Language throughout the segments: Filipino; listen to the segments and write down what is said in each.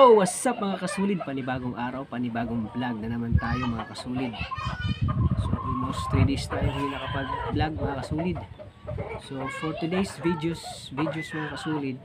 Yo! What's up mga kasulid? Panibagong araw, panibagong vlog na naman tayo mga kasulid. So almost 3 days tayo hindi nakapag-vlog mga kasulid. So for today's videos mga kasulid,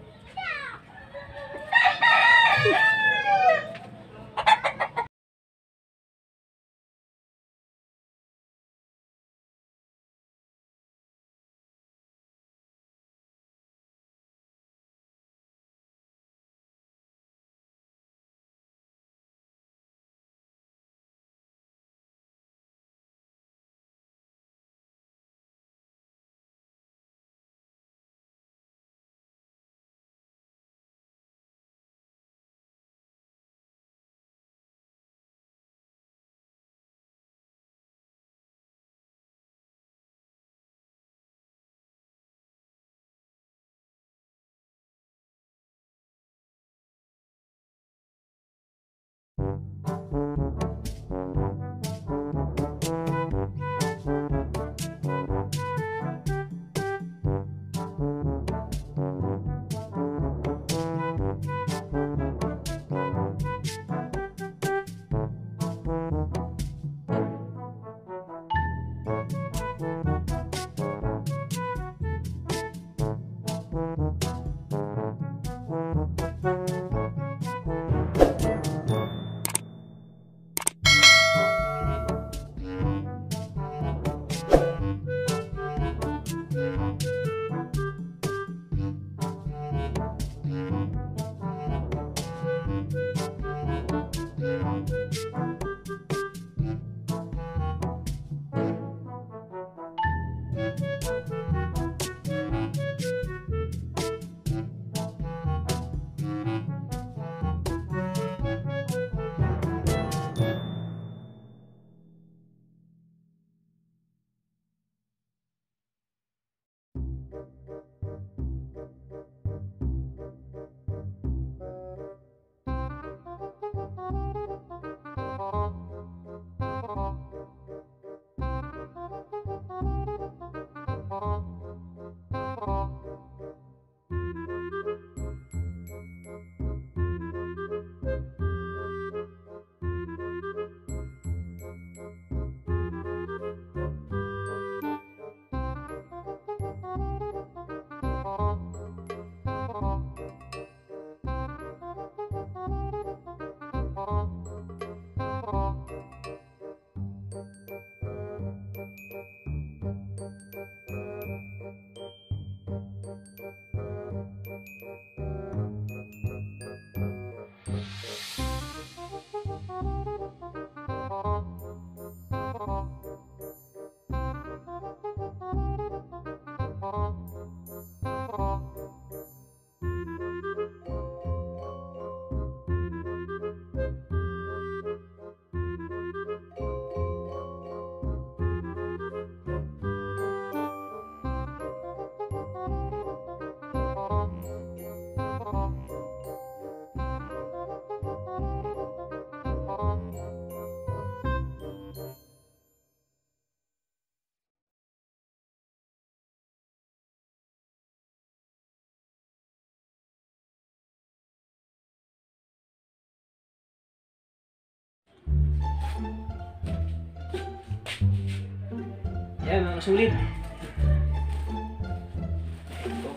yan mga kasulid.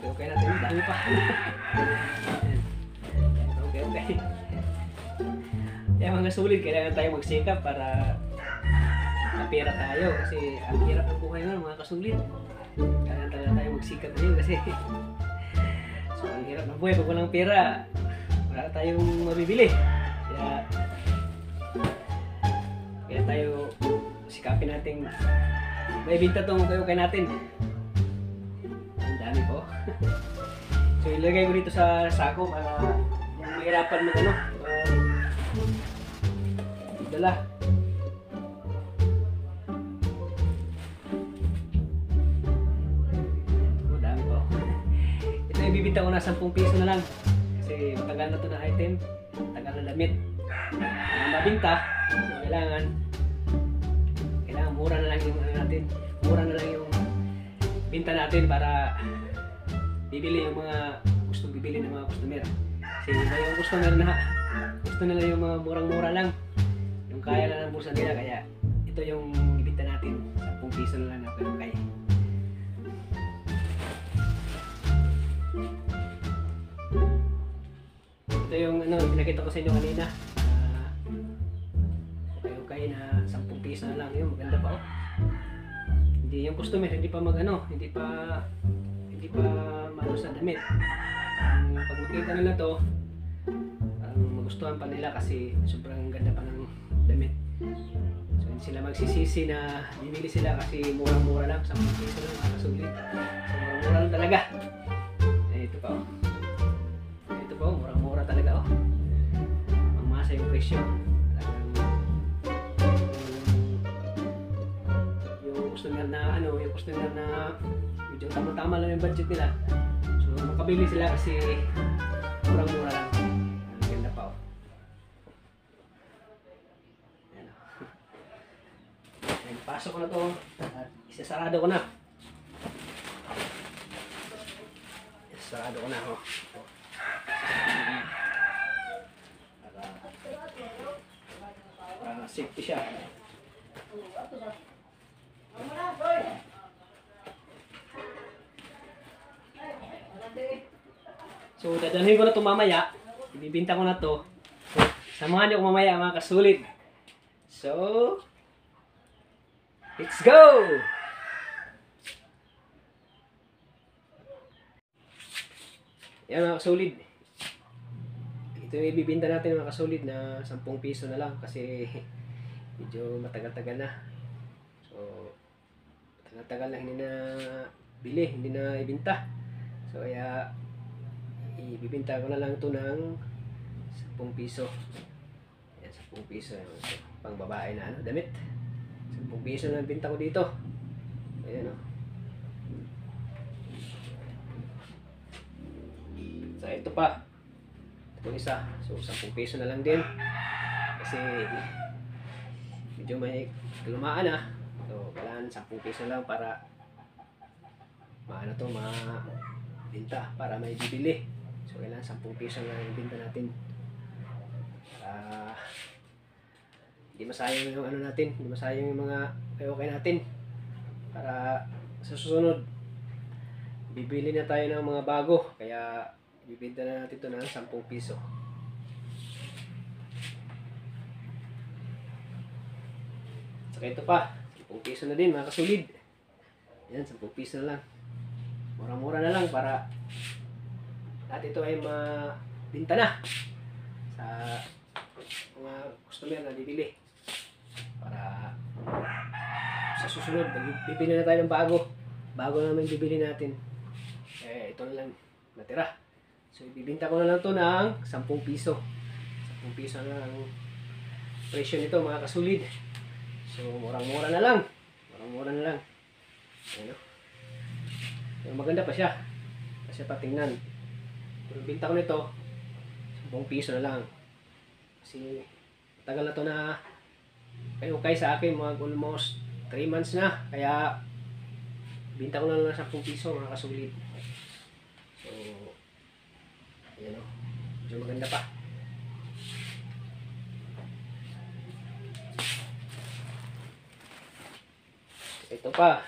Okay natin, dami pa. Okay. Yan mga kasulid, kailangan tayo magsikap para kapira tayo kasi ang hirap ng buhay ngayon mga kasulid. Kailangan talaga tayo magsikap ngayon kasi so ang hirap ng buhay pag walang pera, wala tayong mabibili. Kaya tayo sikapin natin may binta tong okay natin. Ang dami po. So ilagay ko dito sa sako para mahirapan mag dala. Oh, dami po. Ito ibibenta ko na 10 piso na lang. Kasi matagal na to na item. Matagal na damit. Mabinta. So kailangan mura na lang yung natin. Mura na lang yung binta natin para bibili yung mga gustong bibili ng mga customer. Kasi iba yung customer na gusto nila yung mga murang-mura lang. Yung kaya lang ng bulsa nila, kaya ito yung ibita natin. 10 piso na lang na kaya. Ito yung pinakita ko sa inyo kanina. Kayo na 10 piso na lang. Yung maganda pa, oh. Hindi yung customer, hindi pa hindi pa maano sa damit. Pag makita nila to, magustuhan pa nila kasi sobrang ganda pa ng damit. So hindi sila magsisisi na bibili sila kasi murang-mura lang, 10 piso lang makasulit. So murang-mura lang talaga. Ito pa, oh. Ito pa, oh, murang-mura talaga, oh. Mamasa yung presyo. Yung customer na medyo tama-tama lang yung budget nila. So makabili sila kasi murang-mura lang. Ang ganda pa, oh. Ayan, oh. Ayan, pasok ko na to at isasarado ko na. Isasarado ko na, oh. Para safety siya. So, dadalhin ko na ito mamaya. Ibibinta ko na to. So, samahan niyo ko mamaya mga kasulit. So, let's go! Yan mga kasulit. Ito yung ibibinta natin mga kasulit na 10 piso na lang kasi medyo matagal-tagal na. So, matagal na hindi na bili, hindi na ibinta. So, kaya ibibinta ko na lang ito ng 10 piso. Ayan, 10 piso. So, pang babae na damit. 10 piso na binta ko dito. Ayan, o. So, ito pa. Ito isa. So, 10 piso na lang din. Kasi medyo may lumaan na. So, kailangan 10 piso lang para binta, para may bibili. So, kailangan 10 piso lang yung binta natin. Hindi masayang yung natin, hindi masayang yung mga okay natin. Para sa susunod, bibili na tayo ng mga bago. Kaya, bibinta na natin ito ng 10 piso. Saka ito pa, 10 piso na din mga kasulid. Yan, 10 piso na lang. Mura-mura na lang para at ito ay mabinta na sa mga customer na bibili. Para sa susunod, bibili na tayo ng bago. Bago naman bibili natin. Ito na lang natira. So, ibibinta ko na lang ito ng 10 piso. 10 piso na ang presyo nito mga kasulid. So, murang-mura na lang. Murang-mura na lang. Ayan, o. Yung maganda pa siya. Kasi patingnan. Kung binta ko nito, 10 piso na lang. Kasi tagal na to na kay sa akin, mga almost 3 months na. Kaya binta ko na lang sa 10 piso mga kasulit. So, ayan, o. Medyo maganda pa. Ito pa.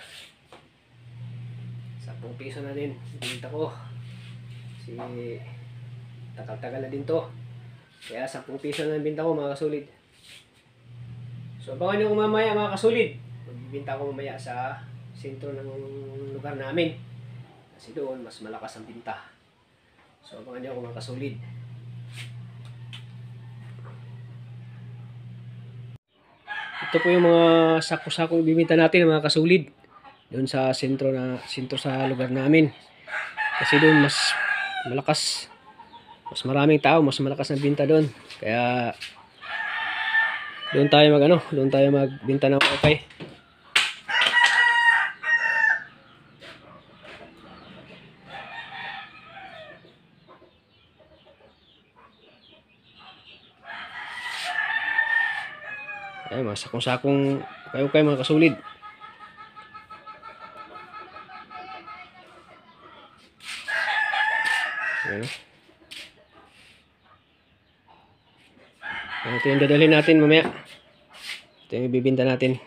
10 piso na din. Binta ko. Kasi tagal-tagal na din to. Kaya 10 piso na binta ko mga kasulid. So, abangan nyo ko mamaya mga kasulid. Magbibinta ko mamaya sa sentro ng lugar namin. Kasi doon, mas malakas ang binta. So, abangan nyo ako mga kasulid. Ito po yung mga sako-sako ibibinta natin mga kasulid. Doon sa sentro sa lugar namin. Kasi doon mas malakas. Mas maraming tao, mas malakas ang binta doon. Kaya doon tayo magbenta ng okay. Ay, mga sakong-sakong okay mga kasulid. Ayan. Ito yung dadalhin natin mamaya. Ito yung ibibinta natin.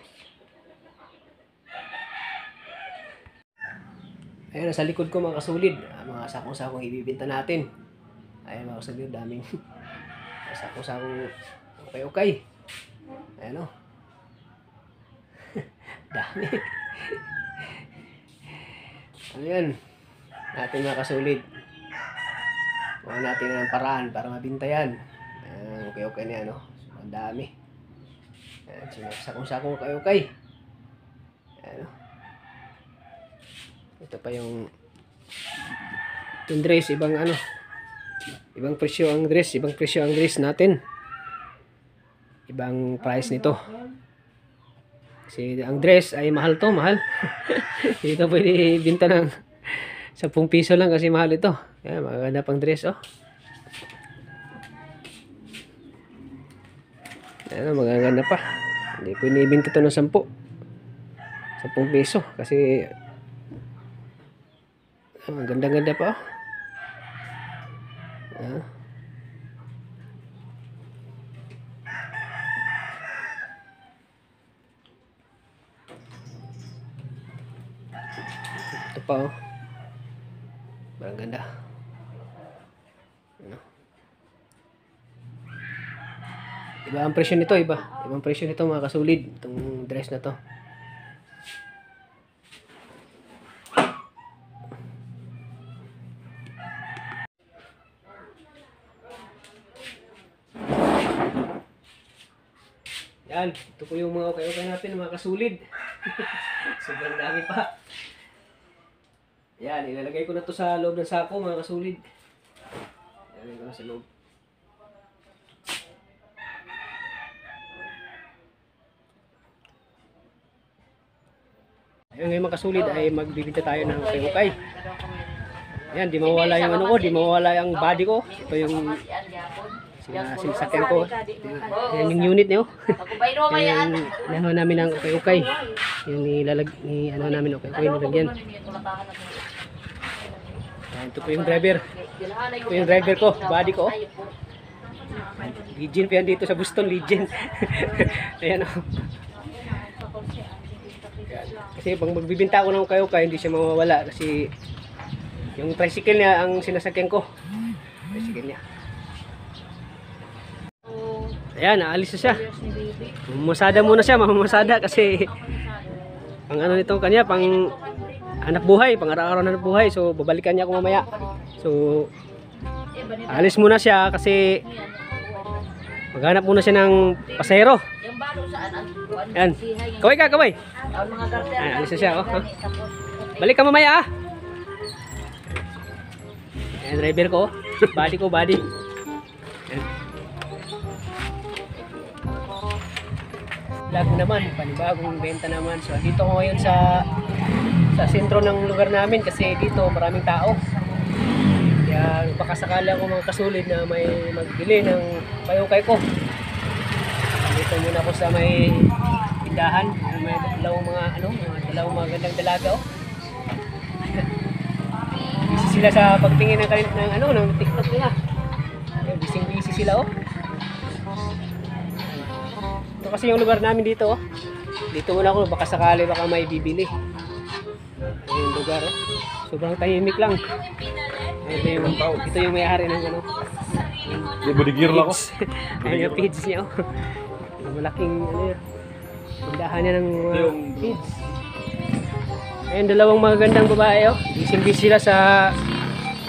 Ayan, sa likod ko mga kasulid. Mga sakong-sakong ibibinta natin. Ayan mga kasulid, daming sakong-sakong okay. Ayan o. Dami. Ano yan? Natin mga kasulid. Huwag natin ng paraan para mabinta yan. Okay na yan o. Ang dami. Ayan, sakong-sakong okay. Ayan o. Ito pa yung dress, ibang presyo ang dress natin. Ibang price nito. Kasi ang dress ay mahal. Dito pwede binta ng 10 piso lang kasi mahal ito. Ayan, maganda pang dress oh. Ayan, magaganda pa. Hindi pwede ibinta ito ng 10 piso kasi ang ganda-ganda pa. Ah. Ito pa oh. Ang ganda. Ano? Iba ang presyo nito, ibang presyo nito mga kasulid, itong dress na to. Yan, ito po yung mga okay natin mga kasulid. Sobrang dami pa. Yan, ilalagay ko na to sa loob ng sako mga kasulid. Ilalagay ko na sa loob. Ayun ngayon mga kasulid ay magbibinta tayo ng okay. Yan, di mawala yung ano ko, di mawala yung body ko. Ito yung sinasakyan ko. Yan yung unit niyo. Yan yung namin ng okay. Yung ano namin okay nilagyan. Yan, ito po yung driver. Ito yung driver ko, body ko. Legend pa yan dito sa Boston, legend. Ayan o. Kasi pag magbibinta ako ng okay, hindi siya mawawala kasi yung tricycle niya ang sinasakyan ko. Tricycle niya. Ayan, naalis na siya. Mamasada muna siya, mamamasada kasi pang ano nito kanya, pang anak buhay, pang araw-araw na anak buhay. So, babalikan niya ako mamaya. So, alis muna siya kasi maghanap muna siya ng pasahero. Ayan. Kaway ka, kaway. Ayan, alis na siya. Oh. Balik ka mamaya ah. Ayan, driver ko. Body ko, body. Ayan. Vlog naman, panibagong benta naman. So dito ko ngayon sa sentro ng lugar namin kasi dito maraming tao. Kaya baka sakali ako mga kasulid na may magbili ng payukay ko. Dito muna ako sa may tindahan. May dalawang mga gandang dalaga oh. Busy sila sa pagtingin ng TikTok nila. Busy sila oh. Ito kasi yung lugar namin dito oh. Dito muna ako baka sakali baka may bibili. Yung lugar oh. Sobrang tahimik lang. Ito yung may-ari ng ano. Bodigir lang ako. Ayun yung feeds niya oh. Malaking tindahan niya ng feeds. Ayun dalawang magagandang babae oh. Busy sila sa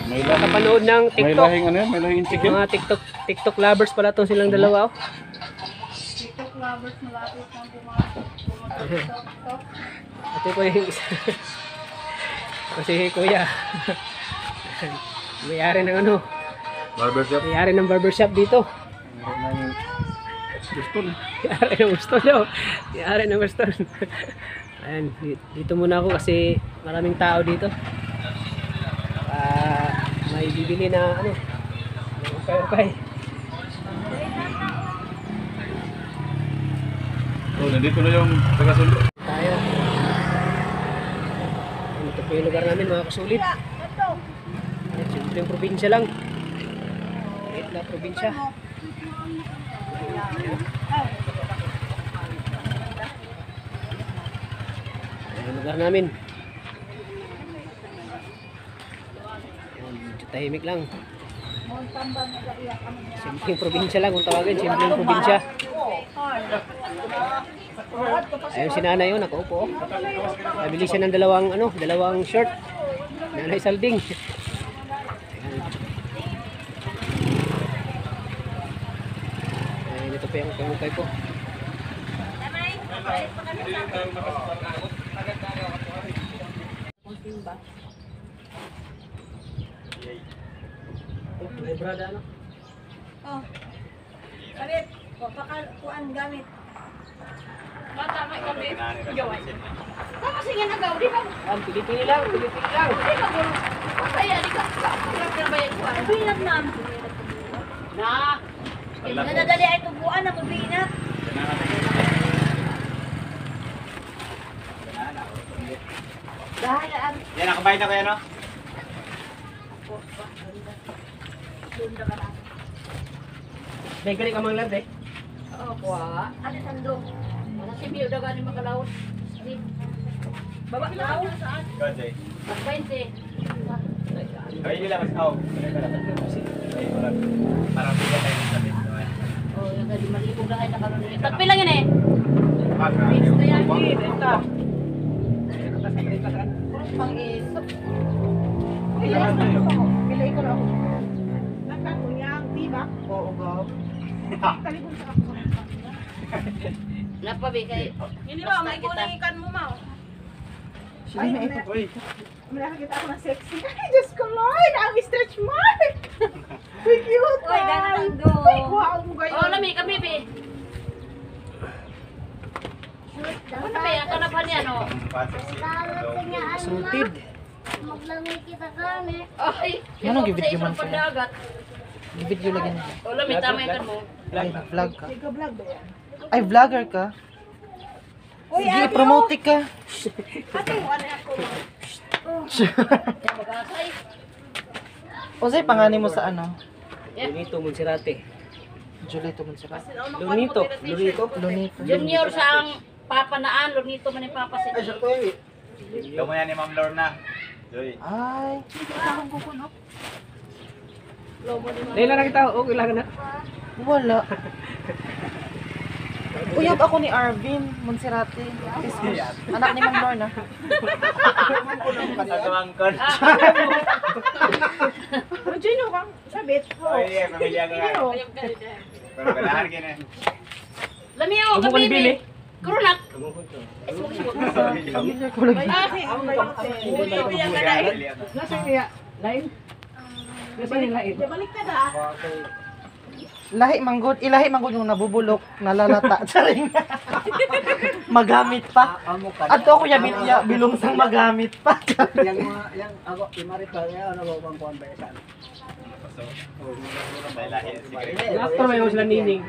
kapanood ng TikTok. May lahing ano yan? May lahing chicken? Mga TikTok lovers pala itong silang dalawa oh. TikTok lovers malapit ng TikTok. Ito po yung isa. Kasi kuya. May-ari ng ano. Barbershop? May-ari ng barbershop dito. May-ari ng Boston daw. May-ari ng Boston. Ayan, dito muna ako kasi maraming tao dito. May bibili na ano. Okay. Oh, nandito na yung taga-sundo. Tayo. Ito po yung lugar namin mga kasulit. Siyempre yung probinsya lang. Ito na probinsya. Ang lugar namin. Ayan, medyo tahimik lang. Simpleng probinsya lang kung tawagin, simpleng probinsya. Ayun si nanay yun, nakaupo. Nabili siya ng dalawang shirt. Nanay Salding. Ayun, ito pa yung pangukay ko. May brada ano? Oh. Kalit, kuan gamit. Bata may gamit. Gawin. Tapos sige na gaw, di ba? Pili-pili lang, pili-pili lang. Di ba gulo? Kaya di ka. Pinabayad ko. Binat na. Na. Nadadali ay tubuan na binat. Dahil Yan, nakabayad na kayo, no? Dahil ka mang lad eh. oh, kuha. Ano tando? Wala si Bio daw galing makalawot. Baba law. Go, Jay. Mag 20. Kayo nila, mas kao. Parang bigyan tayo ng sabi. Oh, yung gali malibog lang ay nakaroon. Tagpi lang yun eh. Kaya, Ito. Pang iso. Pilay ko lang. Nakakuyang, di ba? Oo, gaw. Talibong sa ako. Napabigay. Hindi ba, may kuningikan mo, Mau. Ay, Uy, nakakita ako ng sexy. Ay, Diyos ko, Lord! Ang stretch mark! Uy, cute! Uy, ganang do! Uy, wow mo gayon! Oh, lami ka, baby! Ano ba yan? Kanapan yan, oh? Sultid. Maglamig kita kami. Ay, Ano, gibid man sa pandagat. Video lagi na. Oh, lami, tama yan mo. Ay, vlog ka. Ikaw vlog ba yan? Ay, vlogger ka. Uy, Sige, promote ka. ate, ano ako? Magasay. O say, panganin mo sa ano? Lunito, Monserrate. Julito Monsera. Lunito, Lunito. Lunito. Junior sa ang papanaan, Lunito man yung papa si ikaw mo yan ni Ma'am Lorna. Joy. Ay, Dahil lang kita, okay lang na. wala. Uyab ako ni Arvin Monserrate. Anak ni Ma'am Lorna. Kasawang kon. Junior kang sabit. Oy, pamilya ka nga. Pero ganahan ka na. Lami ako, Huwag mo ka bili. Kurunak. Pamilya ko lagi. Nasa kaya? Lain? Nasa yung lain? Balik ka na. Lahi manggod, ilahi manggod yung nabubulok, nalalata. Charing. Magamit pa. Ato ko ya bilong sang magamit pa. Yang ako, imarita niya, ano ba bang kuhan ba yan? Dahil lahi. After may sila nining.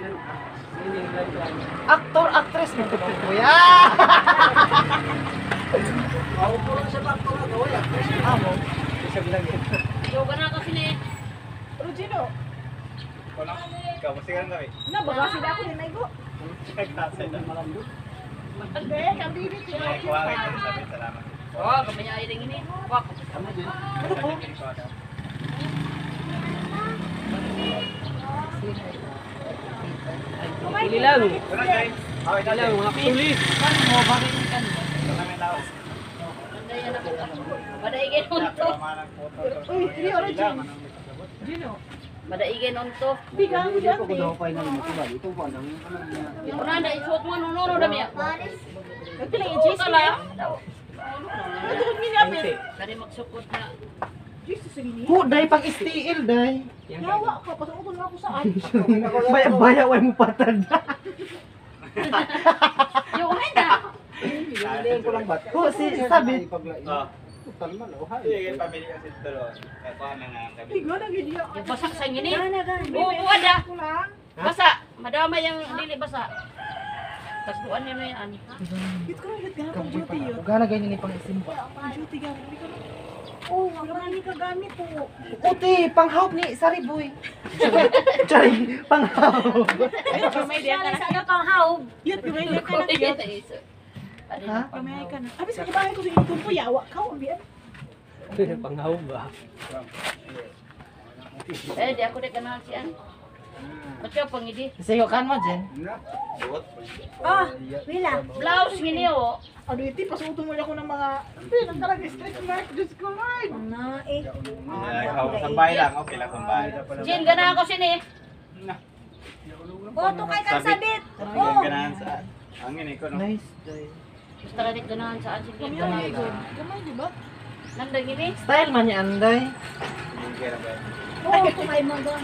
Aktor, actress mo to kuya. Ako po lang sa bangko na gawin. Amo. Isang lang yan. Yoga na kasi ni. Rugino, Ikaw, musikan kami. nabaga sila ako din ay go. Nagtasay na. Hindi, kabili sila. Ay, kuha kayo ng sabi. Salamat. Oh, kamaya ay ring ini. Wak. Ano po? Pili lang. Wala, Joy. Okay, Pili lang, mga patulis. Mo bagay ni kan. Ito kami laos. Madaigin unto. Uy, hindi oras Gino. Gino, Madaigin unto. bigang mo dyan. Una na isuot mo nuno dami. Nagpila yung Jesus Jesus la. niya. Nagtukod niya namin. Kani magsukot na. Jesus sa gini. Hu dai pang istiil dai. Yawa ka, pasukot na ako saan. Baya way mo patad. Yung na. Hu si sabi. Sige, pamilya kasi ito. Kuha na nga kami. Bigo na gini. Yung basak sa ngini. Oo, ada. Ako lang. Basa. Madama yung dili basa. Kasbuan niyo na yan. Hit ko lang hit ka na pang duty yun. Gana ganyan ni pang isimba. Pang duty ka. Hindi ko na. Oh, wala ni kagamit po. Uti, panghawp ni Sariboy. Charing, panghawp. May diyan ka na sana pang haog. Yun, kamay ka na. Ha? Kamay ka na. Abi sa ibahay ko sa itong po, yawa ka. Ubiyan. Panghawag ba? Eh, di ako na kanal siya. Ba't ka pangidi? Sayo kan mo, Jen. Oh, wala. Blouse gini o. Ano iti, pasuto mo ako ng mga... Abi, ang talaga stretch mark. Diyos ko, Lord. Na eh. Sambay lang, okay lang sambay. Jin, gana ako sini. Oh, to kay kang sabit. Yung Oh. ganahan sa angin ko, no? Nice. Gusto ka rin ganahan saan si Pito. Kamay, kamay, di ba? Nanda gini. Style man ni Anday. Yung kaya ba? Oh, to kay mo doon.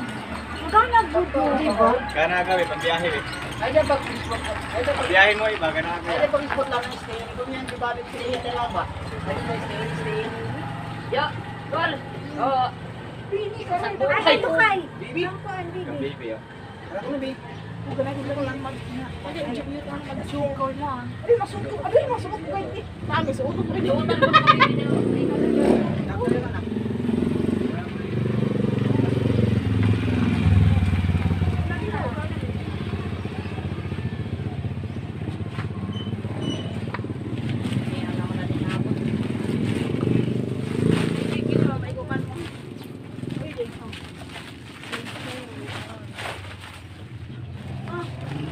Ikaw nagbuto. Diba? Kaya na gawin, pagbiyahe eh. Ay, da bag... Ay, da bag... Pagbiyahin mo iba, ganahan Ay, da bag ikot lang ang stay. Kung yan, di ba, stay na lang ba? Ay, stay. Yo, gol. Oh, Bini ka rin. Ay, to kay. Ang kuan, Yung Bibi. baby, oh. Ano, babe? Kung ganun ko lang mag... Ay, Sugar lang. Ay, masukot. Ay, masukot ko kayo. Tami, suukot ko rin. doon ako kami.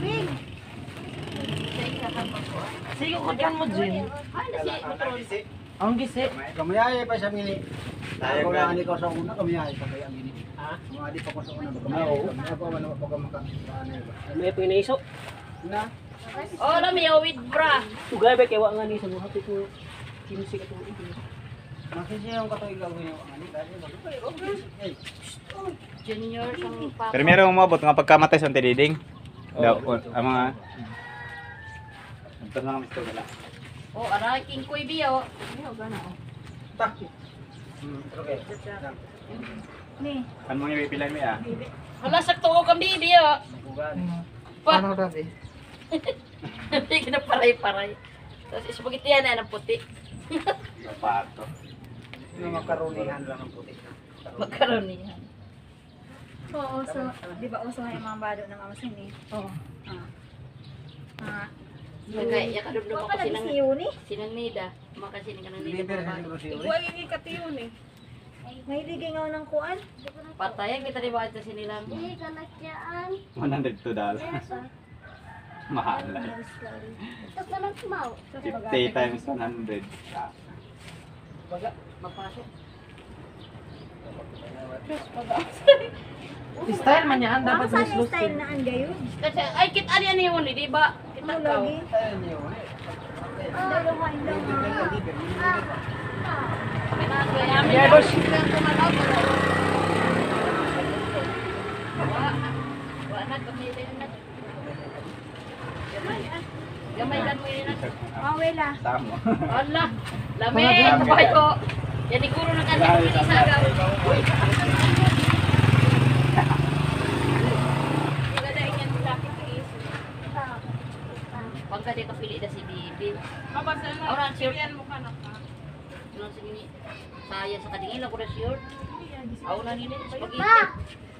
Bing. Sige ko kan mo, Jen. Ay, nasi. Ang gisi. Kamiyay pa siya ngini. Tayo Ako ba? lang ko sa una kamiyay pa kaya ngini. Ha? Mga di pa ko sa una. Oo. Ako man ako ka maka. May pinaiso. Na. Oh, lami with bra. Tugay ba kay wa nga ni sa buhat ko. Kimsi ka tuig. Maki siya yung katoy gawin yung ani kasi mag. Junior sang papa. Pero meron umabot nga pagkamatay sa tididing. Daw, ang mga... Ito na lang ito nila. Oh, aray king kuy biyo. Tak. Okay. Ni. Kan mo yung ipilan mo ah. Hala sakto ko kang bibi yo. Pa. Ano daw eh? Hindi ka na paray-paray. Tapos spaghetti yan na ng puti. Pato. Yung makaronihan lang ang puti. Magkaroon niya. Oo, so, di ba uso yung mga bado ng mama sini? Oo. Ah. Nagkaya kadumdum Huwag ako ka sinang nagsiyo ni. sinang nida. Makasining ka ng nida. Deliver sa papa. siguro siya. Huwag yung katiyon eh. May ligay nga ng kuan. Patayan kita di ba ito sinilang. Hindi ka nakyaan. $102. Mahal lang. Tapos na nagmaw. 50 times 100. Magpasok. Style man niya, Dapat dapat sa loose style na ang gayon. Kasi ay kit ani ani yun di ba? Kita Ano ko. lagi? Ayun yun. Dalawa lang. Yeah, boss. Gamay kan mo yun. Oh, wala. Tama. Allah, lami kapay ko. Yan siguro na kanina ko sa agaw. Pagka di ka pili na si Bibi. Orang sure. Ano sige saya sa kadingin ako na sure. Ako na nini spaghetti.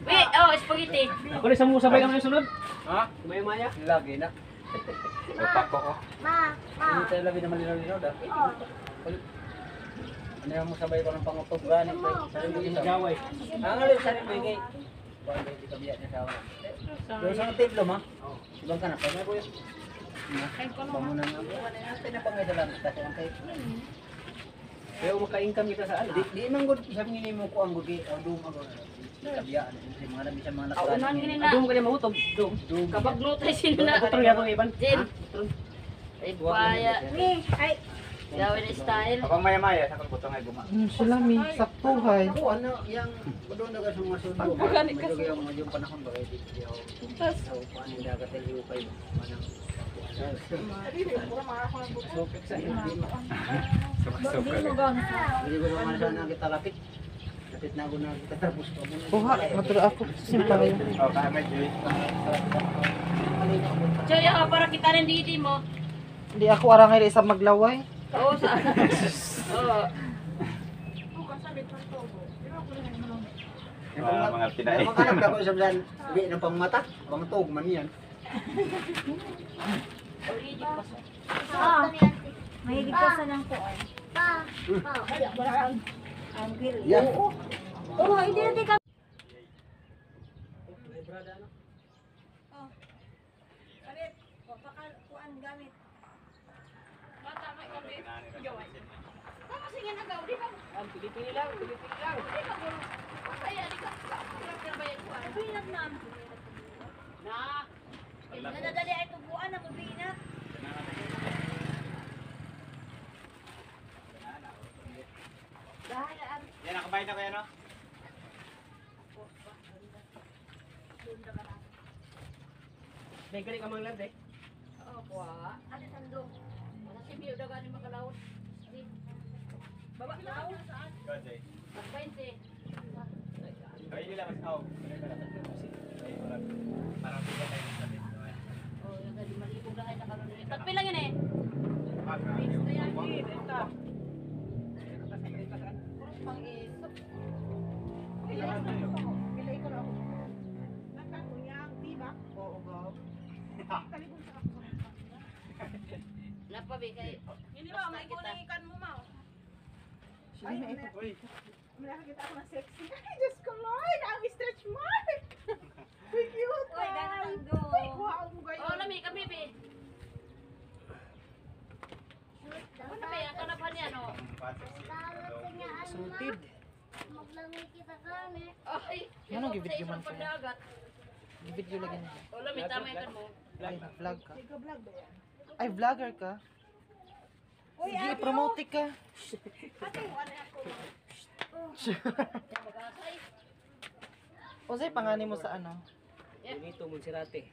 Wait, oh spaghetti. Ako rin sa mo sabay kami sunod. Ha? May maya. Lagi na. Pako ko. Ma, Hindi tayo labi naman linaw da. Ano yung musabay ko ng pangutog ganit. Sa yung Gaway. Ang alin sa rin bigay. Kuan ba di kabiya ni sawa. Pero sa tip lo ma. Ibang ka na pa ko yun. Bangunan na. Pinapangaidalan kasi ang tape. Pero maka-income kita sa ano. Di man gud isang ngini mo ko ang gud dum ako. Kabiya ni mga nabi sa mga Ako nakuan. nan gini na. Adum ka niya mahutog. Dum. Kapag notice sino na. Ako truya ko iban. Jin. Ay paya. Ni, ay, Gawin na style. Kapag maya-maya, sa kagutong ay guma. Sila mi, saktuhay. Ako ano yang doon na kasi mga sundo. Medyo yung mga panahon ba kay di ako. Tas paano dagat ay ukay manang. di mo gan. Hindi ko naman sana kita lapit. Lapit na ako na kita tapos pa mo. Buha, maturo ako. Simpa kayo. Oh, kaya may juice. Choy, para kita ng didi mo. Hindi ako arangay sa maglaway. Oo, sa. Oo. Mga Pinay. Makanap ka ko sa bisan, sabi ng pangmata, pangtog man yan. Ah, mahigit ko sa nang kuan. Pa. Ang grill. Yan. Oo, hindi na di ka. May brada ano? Oh. Sabit, kuan gamit. Bata may kami. Gawin. Tama sige na gaw, di ba? Pili-pili lang, pili-pili lang. Di ba ko? Ay, di ka. Hirap na ba yan ko? Binat na. Na. Nadadali ay tubuan na mabinat. Yan, nakabayad na kayo, no? May galing ka mang lande. Oo, kuha. Ano sandok? Wala si Mio daw galing makalawot. Baba na. Go, Jay. Mas 20. Kaya nila mas out. Parang bigyan tayo ng sabi. Oh, yung gadi malibog lang ay nakaroon nila. Tagpi lang yun eh. Pang iso. Napabi kay. Hindi ba, may kuningikan mo ma. Sige na ito. Uy, Nakakita ako ng sexy. Ay, Diyos ko, Lord! Ang stretch mark! Uy, cute! Uy, ganang do. Uy, wow, mo Oh, gayon. lami kami bi. Ano ba yan? Kanapan niya no? Sultid. Maglamig kita kami. Ay, Ano, yung gibid sa man isang sila? pandagat. Video lagi niya. Oh, lami tama yan mo. Ay, vlog ka. Ikaw vlog ba yan? Ay, vlogger ka? Uy, Sige, promote ka. Ate, ano ako? Mag-asay. O say, panganin mo sa ano? Lunito, Monserrate.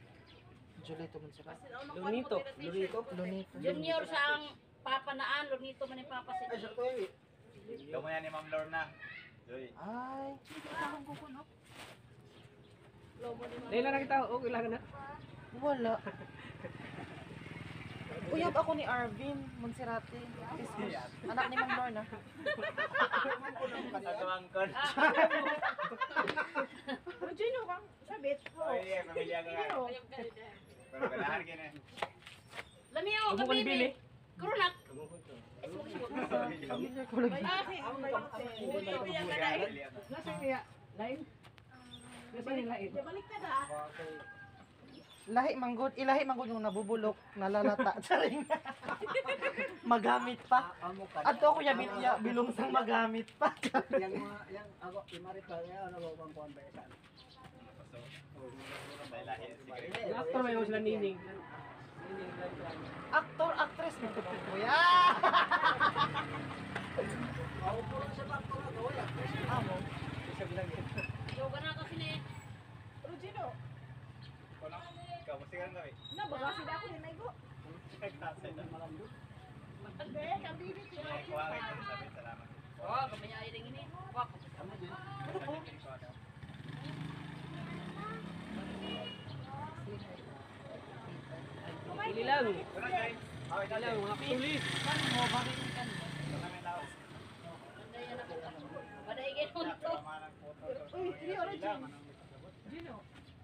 Julito man sila. Lunito. Lunito. Lunito. Junior sa ang papanaan, lunito man yung papa si Ay, sa to eh. daw mo yan ni Ma'am Lorna. Joy. Ay, Dahil na kita, okay lang na. wala. Uyab ako ni Arvin Monserrate. Anak ni Mang Lorna. Kasagawangkon. Regino kang sabit. Oy, pamilya ka nga. Pero ganahan ka na. Lami o, Huwag mo kami bili. ni. Kurunat. Pamilya ko lagi. Ang bayote. Nasaan kaya? Lain? Nasaan yung lain? Balik ka na. Ilahi manggod yung nabubulok, nalalata. Saring. Magamit pa. Amo ka. Ato ako ya bilong sang magamit pa. Yang mga, yang ako, imarita niya, ano ba pang kuhan ba isa? Dahil lahi si Greg. Yung actor may sila nining. Actor, actress mo to kuya. Ako po lang sa bakto na to, wala. Amo. Yoga na kasi ni. Regino, Ikaw, musikan kami. nabaga sila ako din ay go. Nagtasay na. Hindi, kabibit sila. Kuha kayo ng sabi. Salamat. Oh, kamaya ay ring ini. Wak. Pili lang. Wala, Joy. Okay, Pili lang, mga kulit. Bandayan ako. Madaigin unto. Uy, hindi, Regino. Gino,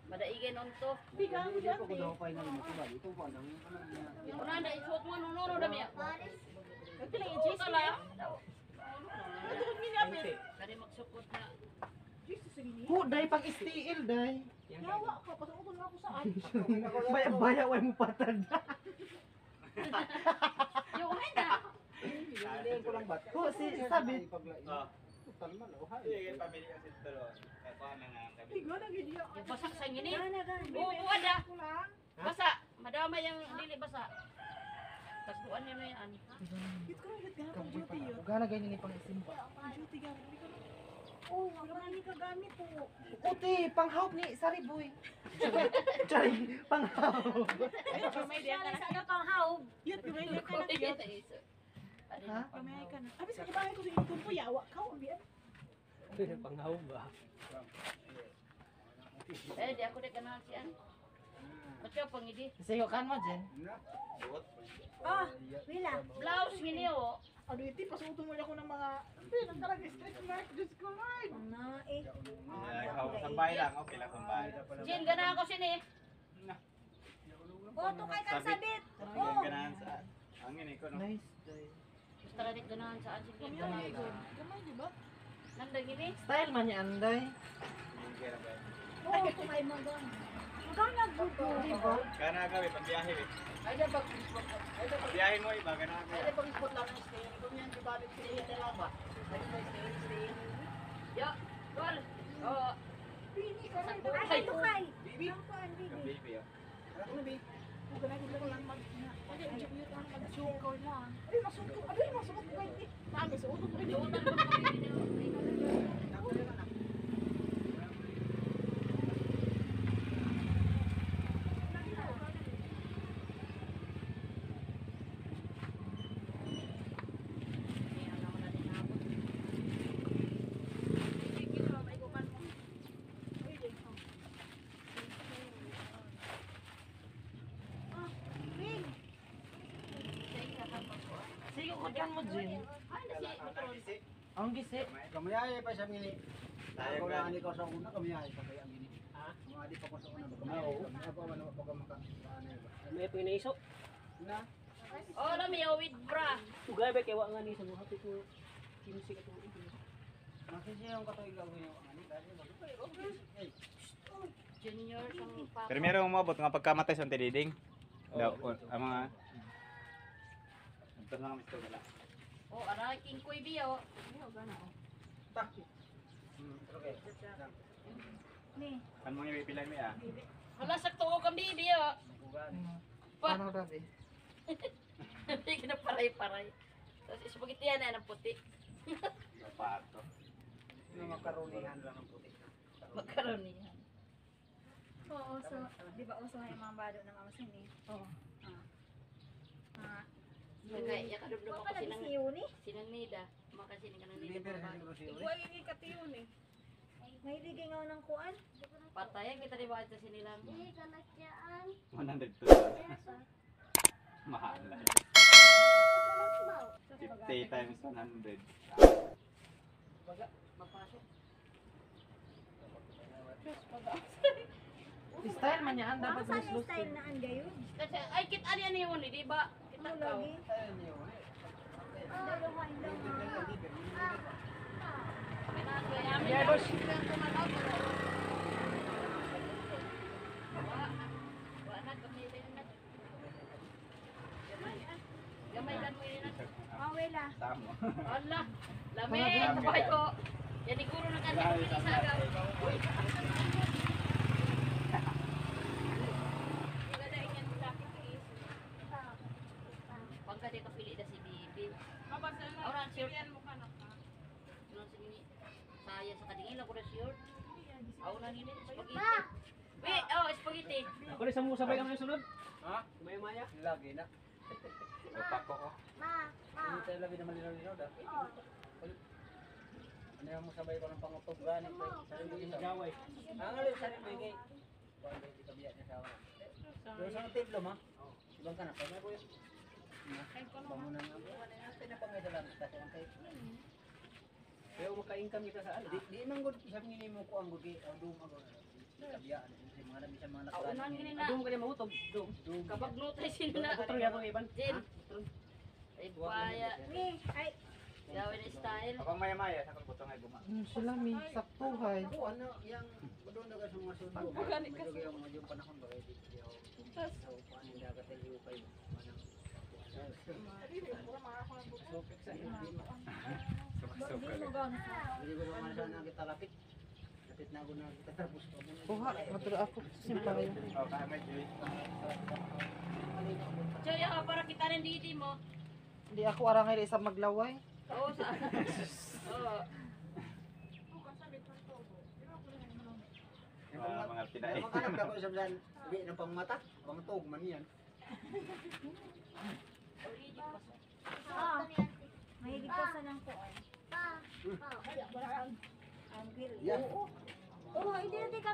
Madaigin unto. bigang mo dyan. Ako daw pa na mo ba dito po nang Una na isuot mo nuno dami. Nagpila yung Jesus Jesus la. niya. Natukod niya namin. Kani magsukot na. Jesus, sige niya. Hu, day pang istiil, day. Yawa ka, pasukot na ako saan. Baya way mo patad. Yung ay na. Hindi ko lang bat. Hu, si sabi. Oh. Total man oh. Sige, pamilya kasi tulo. Kuha na nga ang sabi. Bigo na video. Yung basak sa ngini. Gana, gana. Oo, ada. Ko lang. Basa. Madama yung dili basa. Tas buwan niyo na yan. Hit ko lang, hit gana pang duty yun. Gana ganyan ni pang isimba. Pang duty gana. Hindi ko lang. Oo, wala man ni kagamit po. Uti, panghawp ni Sariboy. Charing, panghawp. Kamay diyan ka na. Sana pang haog. Yun, kamay diyan ka na. Ha? Kamay ka na. Abis, kabahay ko sa YouTube po, yawa ka. Ubiyan. Panghawag ba? Eh, di ako di kanal siyan. Ba't pangidi? Sayo kan mo, Jen. Ah, wala. Blouse ngini o. Ano iti, pasuto mo ako ng mga... Ang talaga stretch mark, Diyos ko, Lord. Na eh. Sambay lang, okay lang sambay. Jin, gana ako sini. Oto kay kang sabit. Yan ganahan sa angin ko no. Nice, day. Gusto rin ganahan sa asin. Gamay, di ba? Nanda gini. Style man niya, Anday. Oo, kumay mo doon. Magana gusto. Di ba? Kana gabi pagbiyahe eh. Ay, na pag-spot. Ay, na Pagbiyahe mo iba ganahan mo. pag-spot lang ng stay. Kung yan, di ba, stay na lang ba? Ay, stay. Yo, gol. Oh, Ay, tukay. Bibi. Ang kuan, Yung bibi. baby oh. Ano na, Bibi? Sige, kutyan mo, Jin. Ang gisi. Kamayay pa siya ngini. Ako na ani ko sa una kamayay pa kaya ngini. Ha? Mga di pa ko sa una. Oo. Ako man pa ka maka. May pinaiso. Na. oh, lami with bra. Ugay ba kaya nga ni sa mga hapit ko. Kimsi ka tuig. Makisi yung katoy gawin yung ani dali mo. Hey. Junior sang pa. Pero meron umabot nga pagkamatay sa tididing. Daw ang mga Ito na kami ito wala. Oh, ara king kuy biyo. Okay. Ni. Kan mo yung ipilan mo ah. Wala sakto ko kang biyo. Pa. Ano, Rabi? Hindi ka na paray-paray. Tapos spaghetti yan na ng puti. Pato. Yung makaronihan lang ang puti. Makaroni yan. Oo, so, di ba uso yung mga bado ng mama sini? Oo. Kaya yakadubdo Ano ako ka sinang si Yuni? sinang nida. Makasi ni kanang nida. Liver sa siguro siya. May ligay nga ng kuan. Patayan kita di ba ito sinilang. Hindi ka nakyaan. 100 Mahal lang. 50 times 100. Mapasok. Style man niya, dapat Ang saan yung lus-lus. style na ang gayon? Kasi ay kit ani ani yun di ba? Kita Ano ka. lagi? Dalawa lang. Yeah, boss. Gamay kan mo yun. Awela. Tamo. Allah, lami, buhay ko. Yan iguro na kanina ko isagaw. Pagka di ka pili na si Bibi. Orang short. Orang sini. Saya sa kadingin ako na short. Ako na nini spaghetti. Wait, oh, spaghetti. Ako rin sa mga sabay kami sunod. Ha? Maya-maya. Lagi na. Pako ko. Ma, Hindi tayo labi na malinaw-linaw da. Ano yung masabay ko ng pangutog gani ko. Sarili ko sa Gaway. ang alin sa rin bigay. Kuan ba ito kabiya niya sa awa. Pero sa tiblo ma. Ibang ka na pa na ko yun. Bangunan nga po. Ano yung pinapangay sa lamis kasi ang kayo. Kaya maka-income kita sa ano. Di man gud sa ngini mo ko ang gugi ang dum ako. Kabiya sa mga labi sa mga Ako nang nakran. gini na. Adong ka niya mahutog. Dong. Kapag nutay sila na. Utro yan itong iban. Jin. Ay, paya. Ni, ay, Gawin na style. Kapag maya-maya sa kung ay buma. Sila mi, saktuhay. Ako ano yang doon daga sa mga sundo. Medyo yung mga yung panahon ba kay dito. So paano yung dagat ay hukay. Sopik sa hindi mo. hindi mo gawin. Hindi ko naman sana kita lapit. Lapit na ako na kita tapos pa mo. Buha, matulog ako. Simpa kayo. Oh, kaya may juice. Choy, para kita rin didi mo. Hindi ako arangay isa maglaway. Oo, sa Oo. Mga pinay. Ang anak ako sa bisan, sabi ng pangmata, pangtog man yan. Ah, mahilig ka sa ng kuan. pa. Ang grill. Yeah. Oo, hindi natin ka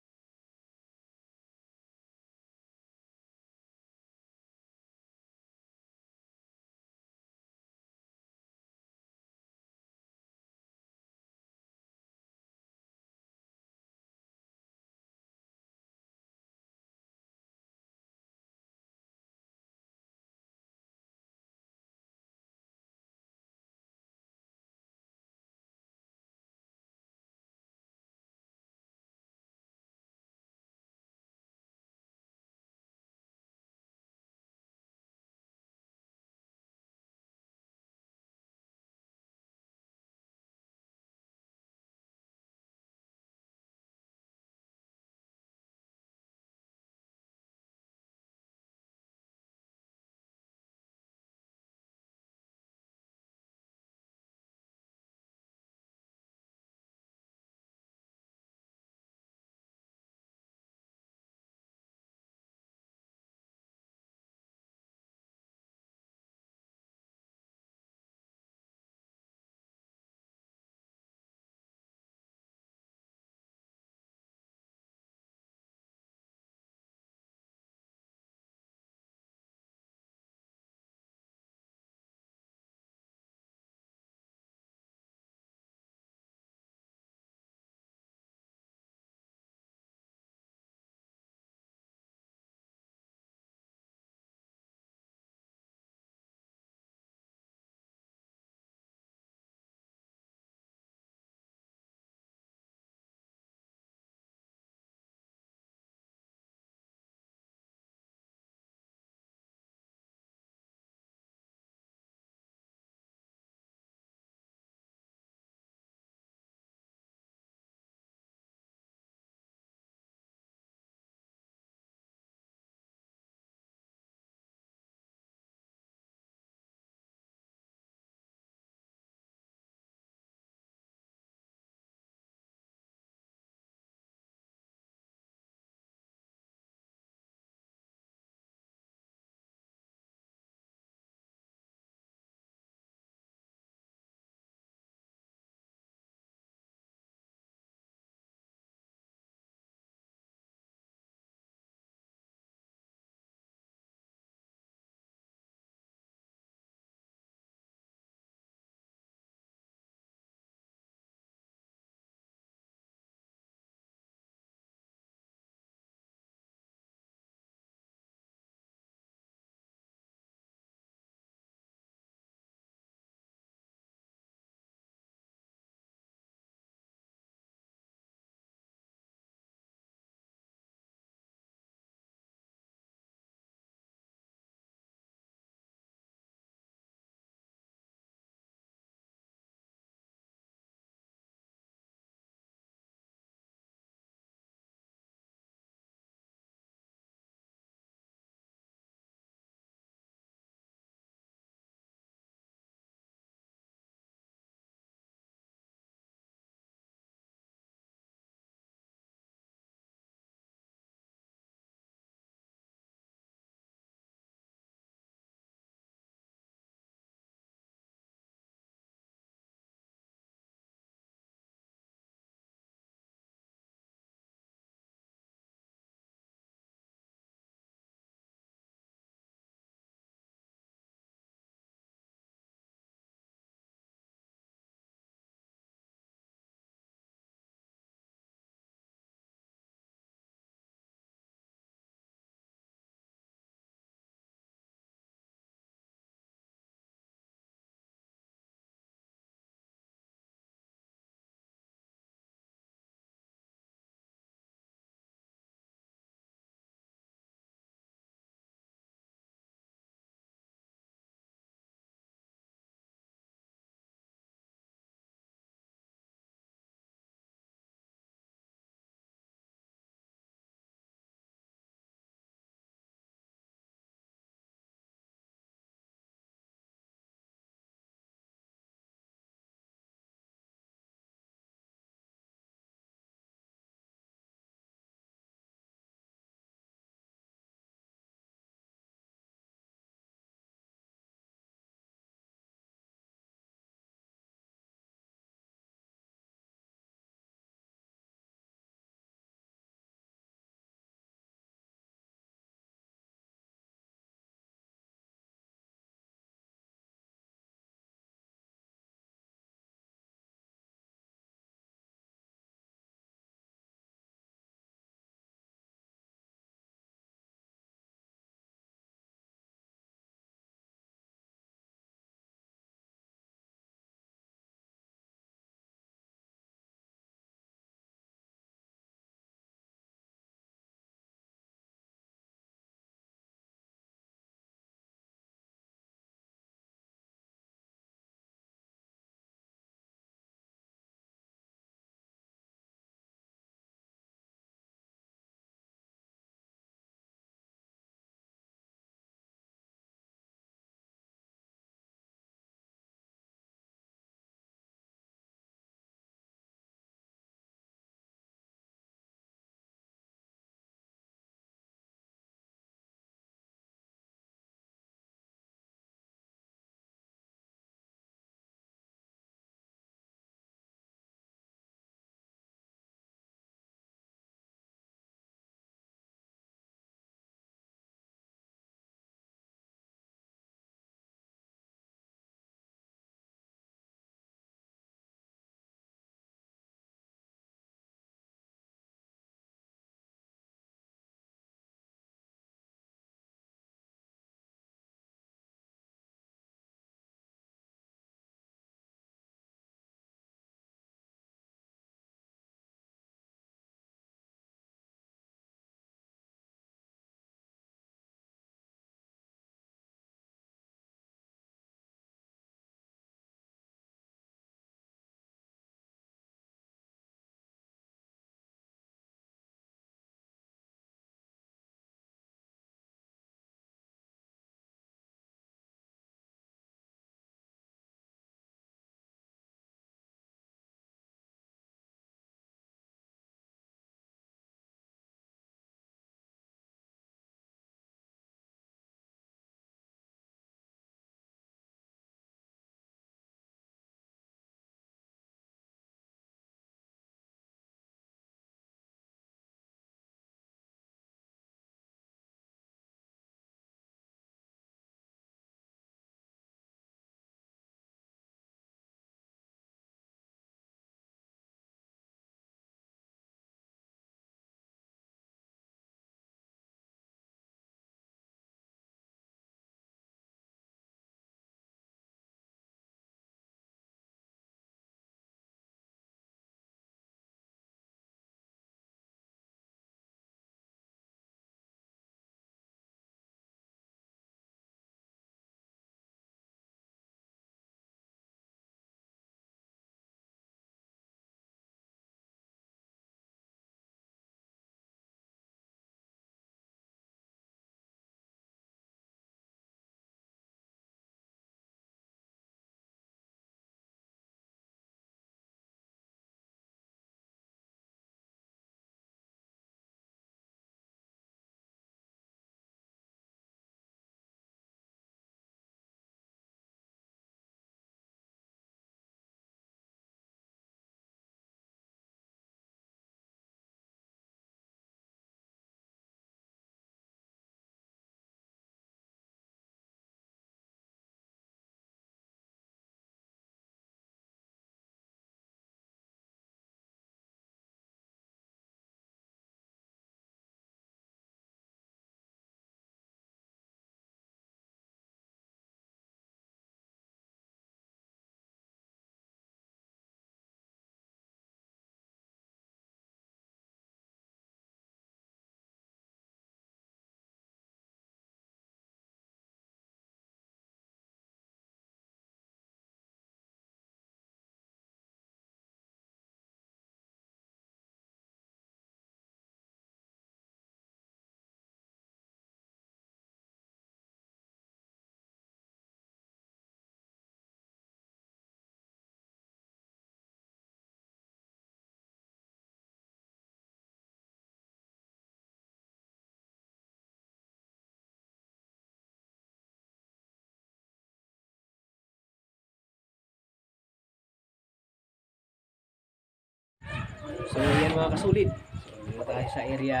So yan mga kasulit. So dito tayo sa area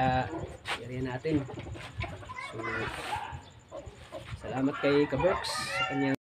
natin. So salamat kay Kaberks sa kanyang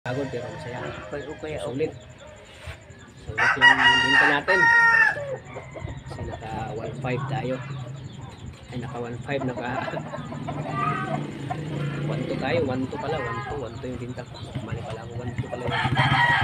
pagod pero masaya. Okay, Sulit. Sulit yung binta natin. Kasi naka 1.5 tayo. Ay naka 1.5, naka 1.2 tayo. 1.2 pala, 1.2 yung binta. Mali pala ako, 1.2 pala yung binta.